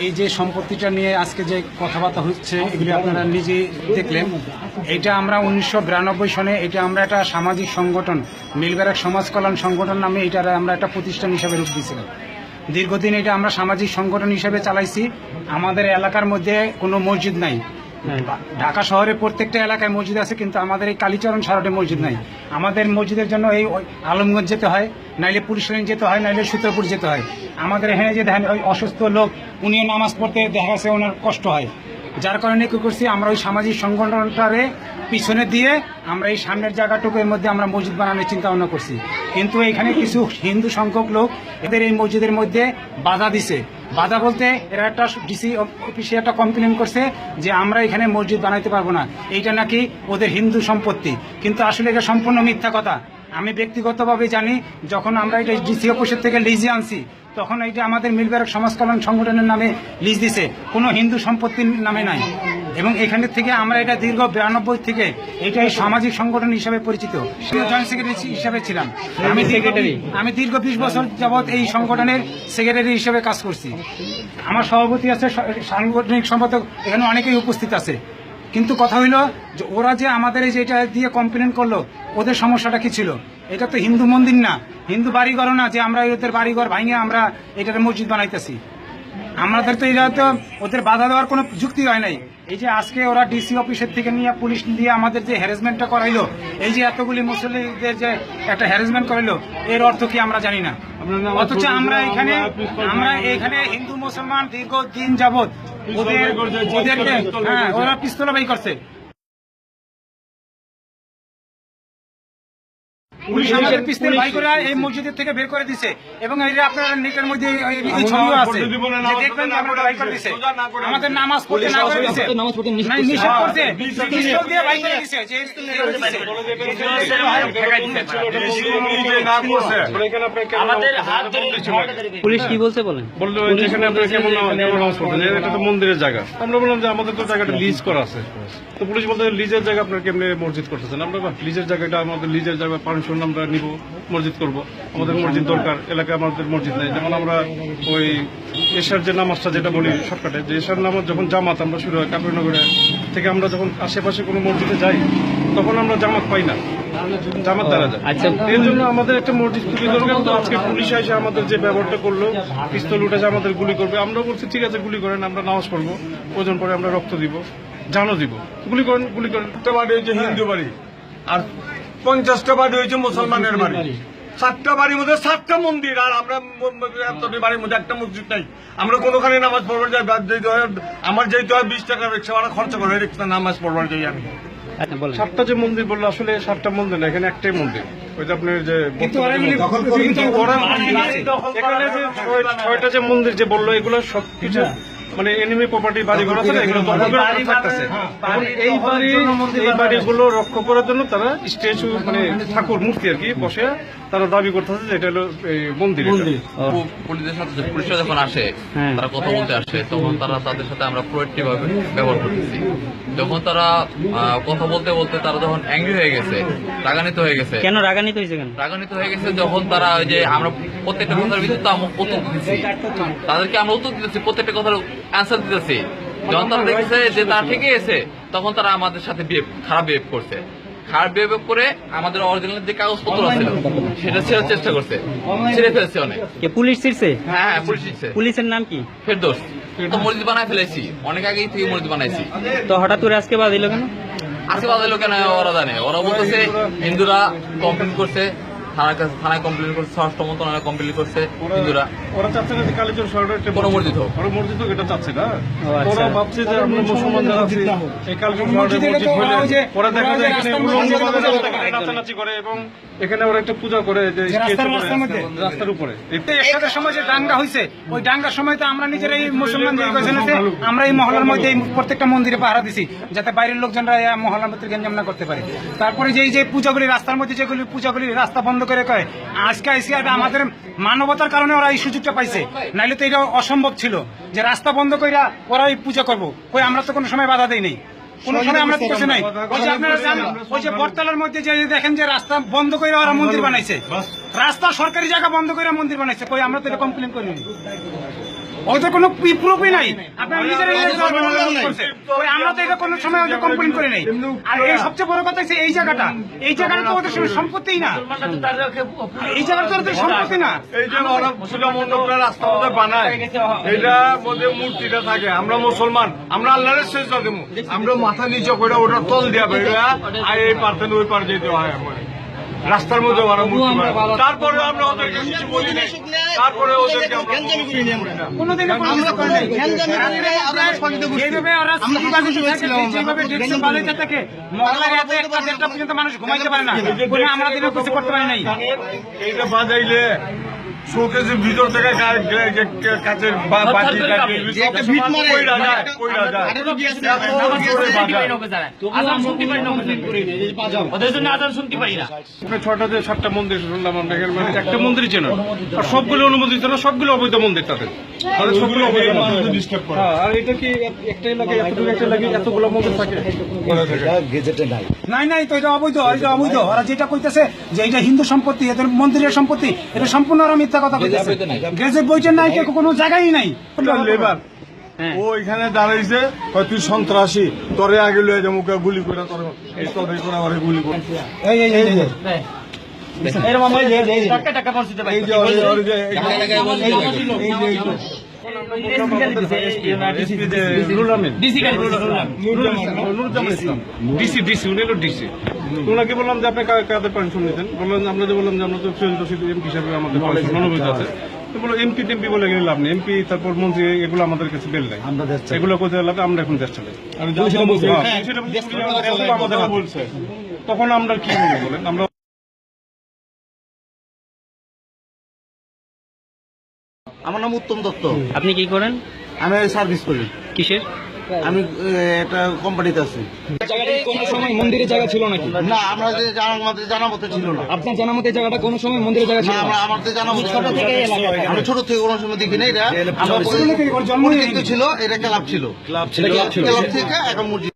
এই যে সম্পত্তিটা নিয়ে আজকে যে কথাবার্তা হচ্ছে এগুলি আপনারা নিজে দেখলেন। এটা আমরা 1992 সনে এটা আমরা একটা সামাজিক সংগঠন মিলবেরাক সমাজ কল্যাণ সংগঠন নামে এটার আমরা একটা প্রতিষ্ঠান হিসাবে রূপ দিয়েছিলাম। দীর্ঘদিন এটা আমরা সামাজিক সংগঠন হিসেবে চালাইছি। আমাদের এলাকার মধ্যে কোনো মসজিদ নাই। ঢাকা শহরে প্রত্যেকটা এলাকায় মসজিদ আছে, কিন্তু আমাদের এই কালীচরণ সারটে মসজিদ নাই। আমাদের মসজিদের জন্য এই আলমগঞ্জ যেতে হয়, নাইলে পুলিশ লাইন যেতে হয়, নাইলে সূত্রপুর যেতে হয়। আমাদের এখানে যে দেখেন ওই অসুস্থ লোক, উনিও নামাজ পড়তে দেখা গেছে ওনার কষ্ট হয়। যার কারণে কি করছি, আমরা ওই সামাজিক সংগঠনটারে পিছনে দিয়ে আমরা এই সামনের জায়গাটুকু এর মধ্যে আমরা মসজিদ বানানোর চিন্তা ভাবনা করছি। কিন্তু এখানে কিছু হিন্দু সংখ্যক লোক এদের এই মসজিদের মধ্যে বাধা দিছে। বাধা বলতে এরা একটা ডিসি অফিসে একটা কমপ্লেন করছে যে আমরা এখানে মসজিদ বানাইতে পারবো না, এইটা নাকি ওদের হিন্দু সম্পত্তি। কিন্তু আসলে এটা সম্পূর্ণ মিথ্যা কথা। আমি ব্যক্তিগতভাবে জানি, যখন আমরা এটা ডিসি অফিসের থেকে লিজে আনছি তখন এইটা আমাদের মিলবেরাক সমাজ কল্যাণ সংগঠনের নামে লিজ দিছে, কোনো হিন্দু সম্পত্তির নামে নাই। এবং এখানের থেকে আমরা এটা দীর্ঘ 92 থেকে এটাই সামাজিক সংগঠন হিসাবে পরিচিত। জয়েন্ট সেক্রেটারি হিসাবে ছিলাম আমি দীর্ঘ 20 বছর যাবৎ এই সংগঠনের সেক্রেটারি হিসেবে কাজ করছি। আমার সভাপতি আছে, সাংগঠনিক সম্পাদক এখানে অনেকেই উপস্থিত আছে। কিন্তু কথা হইল যে ওরা যে আমাদের এই যে এটা দিয়ে কমপ্লেন করলো, ওদের সমস্যাটা কি ছিল? এটা তো হিন্দু মন্দির না, হিন্দু বাড়িঘর না যে আমরা ওদের বাড়িঘর ভাঙে আমরা এটার মসজিদ বানাইতেছি। আমাদের তো এটা তো ওদের বাধা দেওয়ার কোনো যুক্তি হয় নাই। এই যে আজকে ওরা ডিসি অফিসের থেকে নিয়ে পুলিশ দিয়ে আমাদের যে হ্যারাসমেন্টটা করাইলো, এই যে এতগুলি মুসলিমদের যে একটা হ্যারাসমেন্ট করাইলো, এর অর্থ কি আমরা জানি না। অথচ আমরা এখানে হিন্দু মুসলমান দীর্ঘদিন যাবৎ ওদেরকে ওরা পিস্তল বাই করছে। পুলিশ আমাদের পিস্তল বাই করে এই মসজিদের থেকে বের করে দিছে। এবং এই যে আপনার নেটের মধ্যে এই ছবিও আছে, দেখবেন যে আমরা বাই করে দিছে, আমাদের নামাজ পড়তে না করে দিছে, নিষেধ করছে, পিস্তল দিয়ে বাই করে দিছে। পুলিশ কি বলছে বললো এখানে আপনার কেমন নামাজ পড়তেন, এটা তো মন্দিরের জায়গা। আমরা বললাম যে আমাদের তো জায়গাটা লিজ করা আছে। তো পুলিশ বলতে লিজের জায়গা আপনার কেমনে মসজিদ করতেছেন? আমরা লিজের জায়গাটা আমাদের লিজের জায়গা পারমিশন আমরা নিব, মসজিদ করব। আমাদের মসজিদ দরকার, এলাকায় আমাদের মসজিদ নেই। যেমন আমরা ওই এশার যে নামাজটা যেটা বলি শর্টকাটে, যে এশার নামাজ যখন জামাত আমরা শুরু হয় কাপড়নগরে থেকে, আমরা যখন আশেপাশে কোনো মসজিদে যাই তখন আমরা জামাত পাই না, জামাত দ্বারা যায়। আচ্ছা, এর জন্য আমাদের একটা মসজিদ খুবই দরকার। তো আজকে পুলিশ এসে আমাদের যে ব্যবহারটা করলো, পিস্তল উঠেছে, আমাদের গুলি করবে। আমরা বলছি ঠিক আছে গুলি করেন, আমরা নামাজ পড়বো, ওজন পরে আমরা রক্ত দিব, জানো দিব, গুলি করেন, গুলি করেন। একটা বাড়ি হয়েছে হিন্দু বাড়ি, আর 50টা বাড়ি হয়েছে মুসলমানের বাড়ি। 7টা বাড়ির মধ্যে 7টা মন্দির, আর আমরা বাড়ির মধ্যে একটা মসজিদ নাই। আমরা কোনোখানে নামাজ পড়বার যাই, আমার যেতে হয় 20 টাকা রিক্সা ভাড়া খরচ করে রিক্সা নামাজ পড়বার যাই আমি। 7টা যে মন্দির বললো, আসলে 7টা মন্দির না, এখানে একটাই মন্দির। ওই যে আপনার যে এখানে যে 6টা যে মন্দির যে বললো, এগুলো সবকিছু মানে এনিমি প্রপার্টি বাড়িঘর আছে, এগুলো থাকতেছে। এই বাড়িগুলো রক্ষা করার জন্য তারা স্ট্যাচু মানে ঠাকুর মূর্তি আর কি বসে তারা দাবি করতেছে যে এটা হলো মন্দির। পুলিশরা যখন আসে, তারা কথা বলতে আসে, তখন তারা তাদের সাথে আমরা প্রোয়েক্টিভ ভাবে ব্যবহার করতেছি। যখন তারা কথা বলতে বলতে তারা যখন অ্যাংরি হয়ে গেছে, রাগান্বিত হয়ে গেছে। কেন রাগান্বিত হয়েছে? রাগান্বিত হয়ে গেছে যখন তারা ওই যে আমরা প্রত্যেকটা কথার ভিতরে তো আমরা উত্তর দিতেছি, তাদেরকে আমরা উত্তর দিতেছি, প্রত্যেকটা কথার অ্যান্সার দিতেছি। যখন তারা দেখেছে যে তারা ঠিকই আছে, তখন তারা আমাদের সাথে খারাপ বিহেভ করছে। খারাপ বিহেভ করে আমাদের অরিজিনাল যে কাগজপত্র ছিল সেটা ছেড়ার চেষ্টা করছে, ছেড়ে ফেলেছে অনেক। পুলিশ ছিড়ছে? হ্যাঁ, পুলিশ ছিড়ছে। পুলিশের নাম কি? ফেরদৌস। তো মসজিদ বানায় ফেলেছি, অনেক আগেই থেকে মসজিদ বানাইছি। তো হঠাৎ করে আজকে বাঁধিল কেন? আজকে বাঁধাইলো কেন ওরা জানে। ওরা বলতেছে হিন্দুরা কমপ্লেন করছে থানায় কমপ্লেন করছে, স্বরাষ্ট্র মন্ত্রণালয়ে কমপ্লেন করছে হিন্দুরা। ওরা চাচ্ছে না যে কালীচরণ শহরে একটা কোনো মসজিদ হোক। ওরা মসজিদ হোক, এটা চাচ্ছে না। আচ্ছা। ওরা ভাবছে যে আমরা মুসলমান যারা আছি এই কালীচরণ শহরে মসজিদে মসজিদ তো হলে ওরা ওই যে- ওরা দেখা যায় এখানে রাস্তার উলঙ্গভাবে মধ্যে রাস্তাঘাটে নাচানাচি করে এবং এখানে ওরা একটা পূজা করে যে যে রাস্তার স্কেচ করে মধ্যে। রাস্তার উপরে। একসাথে সময় যে দাঙ্গা হয়েছে, ওই দাঙ্গার সময় তো আমরা নিজেরা এই মুসলমান যে কয়েকজন আছে, আমরা এই মহল্লার মধ্যে এই প্রত্যেকটা মন্দিরে পাহারা দিছি, যাতে বাইরের লোকজনরা এই মহল্লার মধ্যে গেঞ্জাম না করতে পারে। তারপরে যে এই যে পূজাগুলি রাস্তার মধ্যে যেগুলি পূজাগুলি রাস্তা বন্ধ করে করে আজকে এটা আমাদের মানবতার কারণে ওরা এই সুযোগটা পাইছে, নাইলে তো এটা অসম্ভব ছিল যে রাস্তা বন্ধ করে ওরা এই পূজা করবো। ওই আমরা তো কোনো সময় বাধা দেই নাই, কোনো সময় আমরা তো কিছু নাই। ওই যে আপনারা জানেন, ওই যে বটতলার মধ্যে যে দেখেন যে রাস্তা বন্ধ করে ওরা মন্দির বানাইছে, রাস্তা সরকারি জায়গা বন্ধ করে মন্দির বানাইছে। কই আমরা তো এটা কমপ্লেন করিনি, ওদের কোনো প্রুফই নাই। আপনারা নিজেরাই করছে। ওই আমরা তো এটা কোনো সময় ওদের কমপ্লেন করি নাই। আর এই সবচেয়ে বড় কথা হচ্ছে এই জায়গাটা তো ওদের সম্পত্তিই না, এই জায়গাটা তো ওদের সম্পত্তি না। এই যে ওরা পূজা মণ্ডপটা রাস্তার মধ্যে বানায়, এটার মধ্যে মূর্তিটা থাকে। আমরা মুসলমান, আমরা আল্লাহরের সেজদা দেবো, আমরা মাথা নিচে করে ওটা তল দিয়া বেরোয়া আর এই পার থেকে ওই পার যেতে হয় আমার রাস্তার মধ্যে ওরা মূর্তি বানায়। তারপরে আমরা ওদেরকে কিছু বলি না, তারপরে ওদেরকে আমরা কোনোদিনও কোনো কিছু করে নাই। এইভাবে ওরা সিঁড়িবাজি থাকে, যেভাবে ডেস্ক বানাইতে থাকে, মহল্লার এত একটা দেড়টা পর্যন্ত মানুষ ঘুমাইতে পারে না। বলে আমরা দিনে কিছু করতে পারি নাই। এইটা বাজাইলে শোকেজের ভিতর থেকে কাছের বাজি কইরা যায় আপনার 6টা যে 7টা মন্দির শুনলাম আমরা, এখানে মানে একটা মন্দিরই চেন আর সবগুলো অনুমোদিত না, সবগুলো অবৈধ মন্দির তাদের। তাদের সবগুলো অবৈধ মন্দির। হ্যাঁ, আর এটা কি একটা এলাকায় এতটুকু একটা এলাকায় এতগুলো মন্দির থাকে? নাই তো এটা অবৈধ, এটা অবৈধ। ওরা যেটা কইতেছে যে এটা হিন্দু সম্পত্তি, এদের মন্দিরের সম্পত্তি, এটা সম্পূর্ণ ওরা মিথ্যা কথা কইতেছে। গেজেট বইটা নাই, কোনো জায়গায় নাই। লেবার ও এখানে দাঁড়াইছে, তুই সন্ত্রাসী, তোরে আগে লয়ে যাবো, গুলি করে তোর এই তোর করে আমার গুলি করে এই এই যে ওর যে ডিসি উনি হলো ডিসি। ওনাকে বললাম যে আপনি কাদের পারমিশন নিতেন, বললাম আমরা যে বললাম যে আমরা তো এমপি হিসাবে আমাদের পারমিশন অনুমোদিত আছে। তো বলো এমপি টেমপি বলে গেলে লাভ নেই, এমপি তারপর মন্ত্রী এগুলো আমাদের কাছে বেল নাই, এগুলো কোথায় লাভ, আমরা এখন দেশ চালাই। আমাদের বলছে তখন আমরা কি বলবো বলেন? আমরা আমার নাম উত্তম দত্ত, আপনি কি করেন? আমি সার্ভিস করি। কিসের? আমি একটা কোম্পানিতে আছি। কোনো সময় মন্দিরের জায়গা ছিল নাকি? না, আমরা যে আমাদের জানা মতো ছিল না। আপনার জানা মতে জায়গাটা কোনো সময় মন্দিরের জায়গা ছিল না, না? আমাদের জানা মতো আমি ছোট থেকে কোনো সময় দেখি না। এটা আমরা পরিচিত ছিল, এটা ক্লাব ছিল, ক্লাব থেকে এখন মসজিদ।